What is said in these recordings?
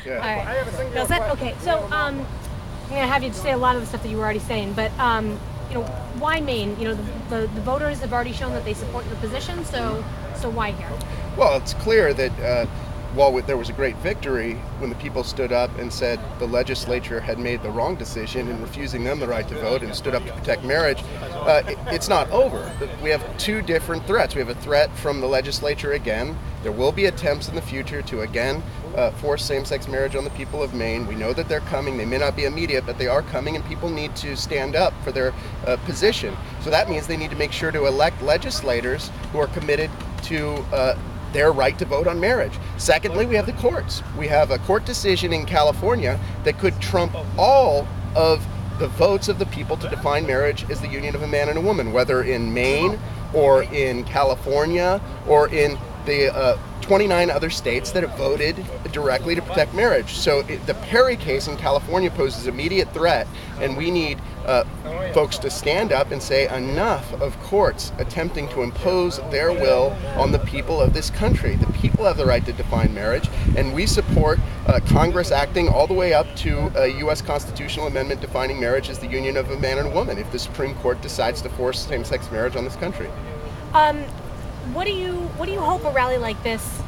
Yeah. All right. Now, okay, so I'm going to have you say a lot of the stuff that you were already saying, but why Maine? The voters have already shown that they support your position, so why here? Well, it's clear that while there was a great victory when the people stood up and said the legislature had made the wrong decision in refusing them the right to vote and stood up to protect marriage, it's not over. We have two different threats. We have a threat from the legislature again. There will be attempts in the future to again force same-sex marriage on the people of Maine. We know that they're coming. They may not be immediate, but they are coming, and people need to stand up for their position. So that means they need to make sure to elect legislators who are committed to their right to vote on marriage. Secondly, we have the courts. We have a court decision in California that could trump all of the votes of the people to define marriage as the union of a man and a woman, whether in Maine or in California or in the 29 other states that have voted directly to protect marriage. So the Perry case in California poses immediate threat, and we need folks to stand up and say enough of courts attempting to impose their will on the people of this country. The people have the right to define marriage, and we support Congress acting all the way up to a U.S. constitutional amendment defining marriage as the union of a man and a woman if the Supreme Court decides to force same-sex marriage on this country. What do you hope a rally like this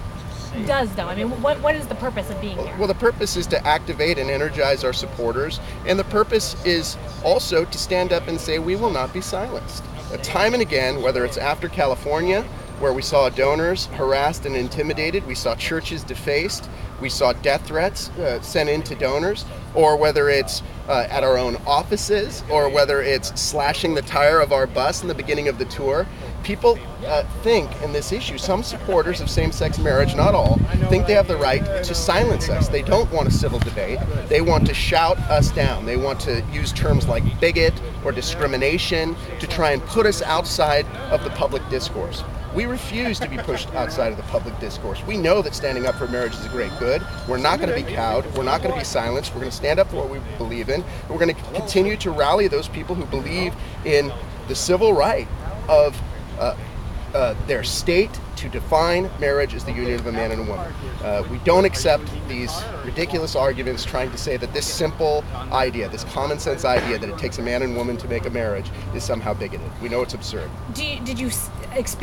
does, though? I mean, what is the purpose of being here? Well, the purpose is to activate and energize our supporters, and the purpose is also to stand up and say we will not be silenced. Time and again, whether it's after California, where we saw donors harassed and intimidated, we saw churches defaced, we saw death threats sent in to donors, or whether it's at our own offices, or whether it's slashing the tire of our bus in the beginning of the tour. People think in this issue, some supporters of same-sex marriage, not all, think they have the right to silence us. They don't want a civil debate. They want to shout us down. They want to use terms like bigot or discrimination to try and put us outside of the public discourse. We refuse to be pushed outside of the public discourse. We know that standing up for marriage is a great good. We're not going to be cowed. We're not going to be silenced. We're going to stand up for what we believe in. And we're going to continue to rally those people who believe in the civil right of their state to define marriage as the union of a man and a woman. We don't accept these ridiculous arguments trying to say that this simple idea, this common sense idea that it takes a man and woman to make a marriage is somehow bigoted. We know it's absurd. Did you experience